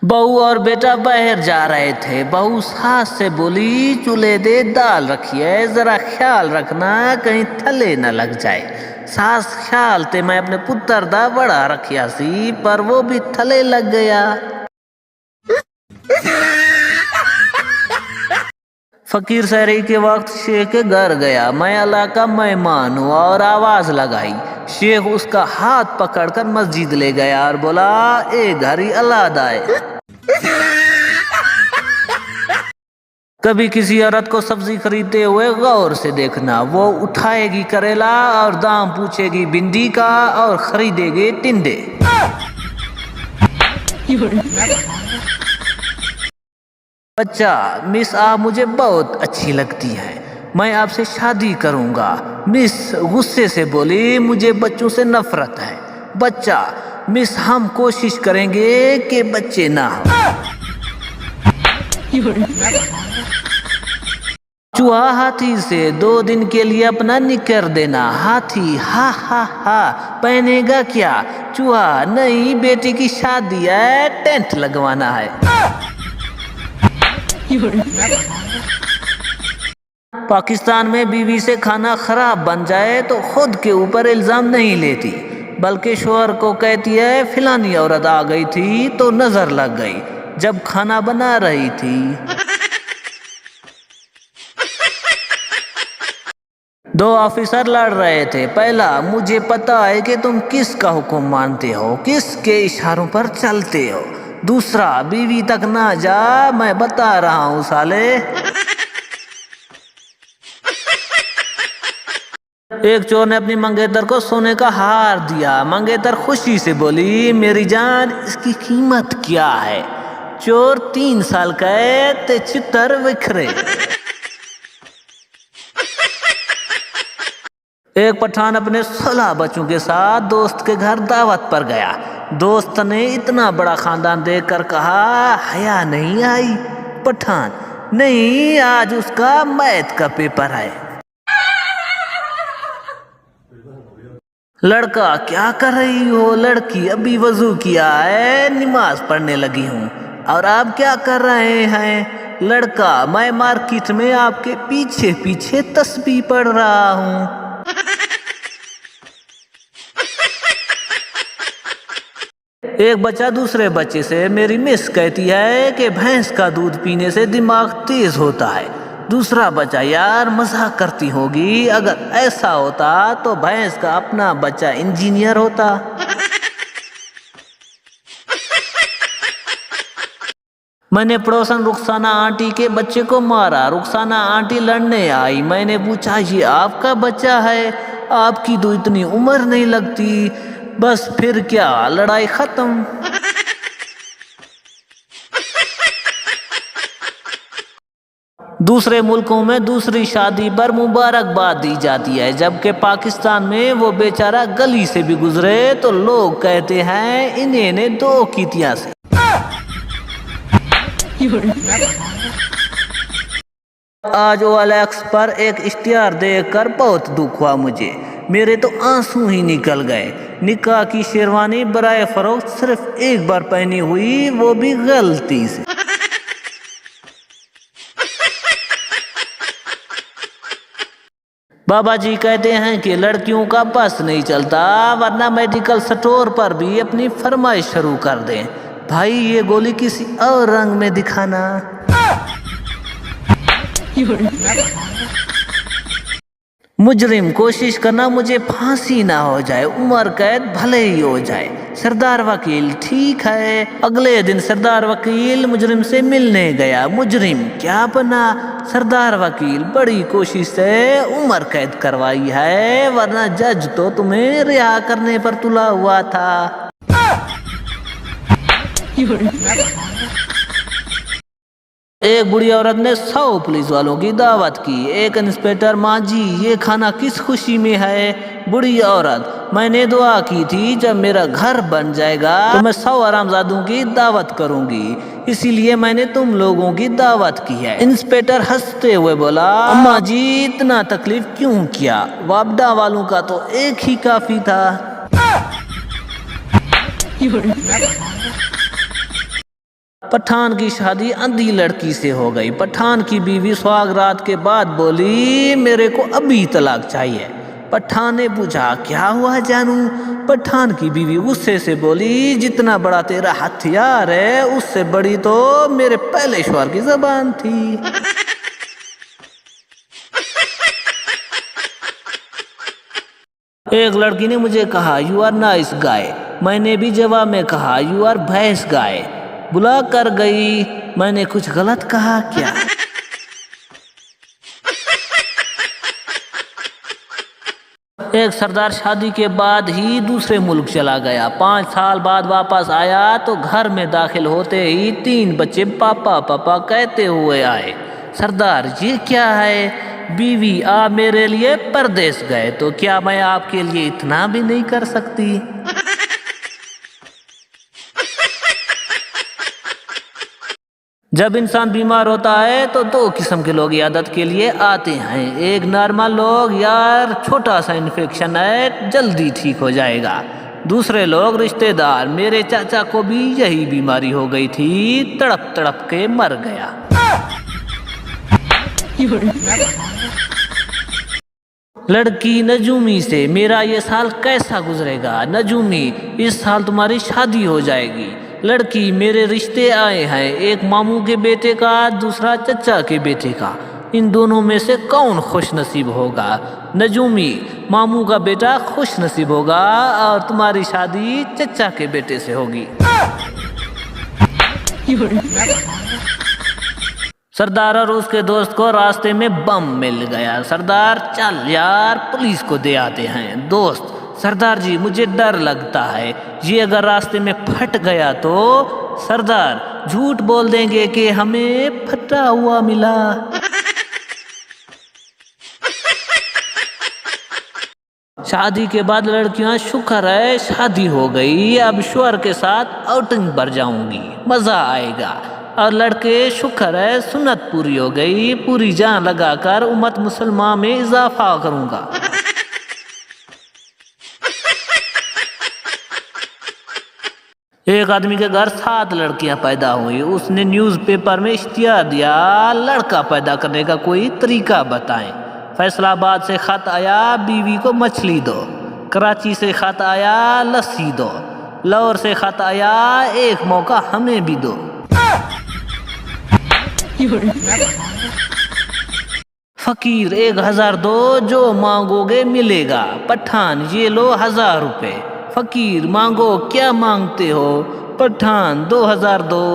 बहू और बेटा बाहर जा रहे थे। बहू सास से बोली, चूल्हे दे दाल रखी है, जरा ख्याल रखना कहीं थले न लग जाए। सास ख्याल ते मैं अपने पुत्र दा बड़ा रखिया सी, पर वो भी थले लग गया। फकीर सहरी के वक्त शेख के घर गया। मैं अल्लाह का मेहमान हुआ और आवाज लगाई। शेख उसका हाथ पकड़कर मस्जिद ले गया और बोला, ए घर ही अल्लाह है। कभी किसी औरत को सब्जी खरीदते हुए गौर से देखना। वो उठाएगी करेला और दाम पूछेगी भिंडी का और खरीदेगी टिंडे। बच्चा, मिस आप मुझे बहुत अच्छी लगती हैं, मैं आपसे शादी करूंगा। मिस गुस्से से बोली, मुझे बच्चों से नफरत है। बच्चा, मिस हम कोशिश करेंगे कि बच्चे ना हो। चूहा हाथी से 2 दिन के लिए अपना निकर देना। हाथी हा हा हा, पहनेगा क्या? चूहा, नहीं बेटी की शादी है, टेंट लगवाना है। पाकिस्तान में बीवी से खाना खराब बन जाए तो खुद के ऊपर इल्जाम नहीं लेती, बल्कि शोहर को कहती है, फिलानी औरत आ गई थी तो नजर लग गई जब खाना बना रही थी। 2 ऑफिसर लड़ रहे थे। पहला, मुझे पता है कि तुम किसका हुक्म मानते हो, किसके इशारों पर चलते हो। दूसरा, बीवी तक ना जा, मैं बता रहा हूं साले। एक चोर ने अपनी मंगेतर को सोने का हार दिया। मंगेतर खुशी से बोली, मेरी जान, इसकी कीमत क्या है? चोर 3 साल कैद ते चित्तर बिखरे। एक पठान अपने 16 बच्चों के साथ दोस्त के घर दावत पर गया। दोस्त ने इतना बड़ा खानदान देखकर कहा, हया नहीं आई? पठान, नहीं, आज उसका मैथ का पेपर है। लड़का, क्या कर रही हो? लड़की, अभी वजू किया है, नमाज पढ़ने लगी हूँ। और आप क्या कर रहे हैं? लड़का, मैं मार्केट में आपके पीछे पीछे तस्बीह पढ़ रहा हूँ। एक बच्चा दूसरे बच्चे से, मेरी मिस कहती है कि भैंस का दूध पीने से दिमाग तेज होता है। दूसरा बच्चा, यार मजाक करती होगी, अगर ऐसा होता तो भैंस का अपना बच्चा इंजीनियर होता। मैंने पड़ोसन रुखसाना आंटी के बच्चे को मारा। रुखसाना आंटी लड़ने आई। मैंने पूछा, ये आपका बच्चा है? आपकी तो इतनी उम्र नहीं लगती। बस फिर क्या, लड़ाई खत्म। दूसरे मुल्कों में दूसरी शादी पर मुबारकबाद दी जाती है, जबकि पाकिस्तान में वो बेचारा गली से भी गुजरे तो लोग कहते हैं, इन्हें ने 2 कीतियां से। आज OLX पर एक इश्तिहार देखकर बहुत दुख हुआ मुझे। मेरे तो आंसू ही निकल गए। निकाह की शेरवानी बराए फरोख्त सिर्फ एक बार पहनी हुई, वो भी गलती से। बाबा जी कहते हैं कि लड़कियों का बस नहीं चलता, वरना मेडिकल स्टोर पर भी अपनी फरमाइश शुरू कर दें, भाई ये गोली किसी और रंग में दिखाना। मुजरिम, कोशिश करना मुझे फांसी ना हो जाए, उम्र कैद भले ही हो जाए। सरदार वकील, ठीक है। अगले दिन सरदार वकील मुजरिम से मिलने गया। मुजरिम, क्या बना? सरदार वकील, बड़ी कोशिश से उम्र कैद करवाई है, वरना जज तो तुम्हें रिहा करने पर तुला हुआ था। एक बुढ़ी औरत ने 100 पुलिस वालों की दावत की। एक इंस्पेक्टर, माँ जी ये खाना किस खुशी में है? बुढ़ी औरत, मैंने दुआ की थी जब मेरा घर बन जाएगा तो मैं 100 हरामजादों की दावत करूंगी, इसीलिए मैंने तुम लोगों की दावत की है। इंस्पेक्टर हंसते हुए बोला, अम्मा जी इतना तकलीफ क्यों किया? वापडा वालों का तो एक ही काफी था। پٹھان کی شادی اندھی لڑکی سے ہو گئی۔ پٹھان کی بیوی سہاگ رات کے بعد بولی میرے کو ابھی طلاق چاہیے۔ پٹھان نے پوچھا کیا ہوا جانو؟ پٹھان کی بیوی غصے سے بولی جتنا بڑا تیرا ہتھیار ہے اس سے بڑی تو میرے پہلے شوہر کی زبان تھی۔ ایک لڑکی نے مجھے کہا یو آر نائس گائے، میں نے بھی جواب میں کہا یو آر بھینس گائے۔ بلا کر گئی، میں نے کچھ غلط کہا کیا؟ ایک سردار شادی کے بعد ہی دوسرے ملک چلا گیا۔ 5 سال بعد واپس آیا تو گھر میں داخل ہوتے ہی 3 بچے پاپا پاپا کہتے ہوئے آئے۔ سردار یہ کیا ہے؟ بیوی آپ میرے لیے پردیس گئے تو کیا میں آپ کے لیے اتنا بھی نہیں کر سکتی؟ جب انسان بیمار ہوتا ہے تو 2 قسم کے لوگ عیادت کے لیے آتے ہیں۔ ایک نارمل لوگ، یار چھوٹا سا انفیکشن ہے جلدی ٹھیک ہو جائے گا۔ دوسرے لوگ رشتہ دار، میرے چاچا کو بھی یہی بیماری ہو گئی تھی، تڑپ تڑپ کے مر گیا۔ لڑکی نجومی سے میرا یہ سال کیسا گزرے گا؟ نجومی اس سال تمہاری شادی ہو جائے گی۔ لڑکی میرے رشتے آئے ہیں، ایک ماموں کے بیٹے کا، دوسرا چچا کے بیٹے کا، ان دونوں میں سے کون خوش نصیب ہوگا؟ نجومی ماموں کا بیٹا خوش نصیب ہوگا اور تمہاری شادی چچا کے بیٹے سے ہوگی۔ سردار اور اس کے دوست کو راستے میں بم مل گیا۔ سردار چل یار پولیس کو دے آتے ہیں۔ دوست سردار جی مجھے ڈر لگتا ہے، یہ اگر راستے میں پھٹ گیا تو؟ سردار جھوٹ بول دیں گے کہ ہمیں پھٹا ہوا ملا۔ شادی کے بعد لڑکیاں شکر ہے شادی ہو گئی، اب شوہر کے ساتھ آؤٹنگ پر جاؤں گی، مزہ آئے گا۔ اور لڑکے شکر ہے سنت پوری ہو گئی، پوری جان لگا کر امت مسلمہ میں اضافہ کروں گا۔ ایک آدمی کے گھر 7 لڑکیاں پیدا ہوئی، اس نے نیوز پیپر میں اشتہار دیا لڑکا پیدا کرنے کا کوئی طریقہ بتائیں۔ فیصل آباد سے خط آیا بیوی کو مچھلی دو، کراچی سے خط آیا لسی دو، لاہور سے خط آیا ایک موقع ہمیں بھی دو۔ فقیر 1000 دو، جو مانگو گے ملے گا۔ پٹھان یہ لو 1000 روپے۔ فقیر مانگو کیا مانگتے ہو؟ پٹھان 2000 دو۔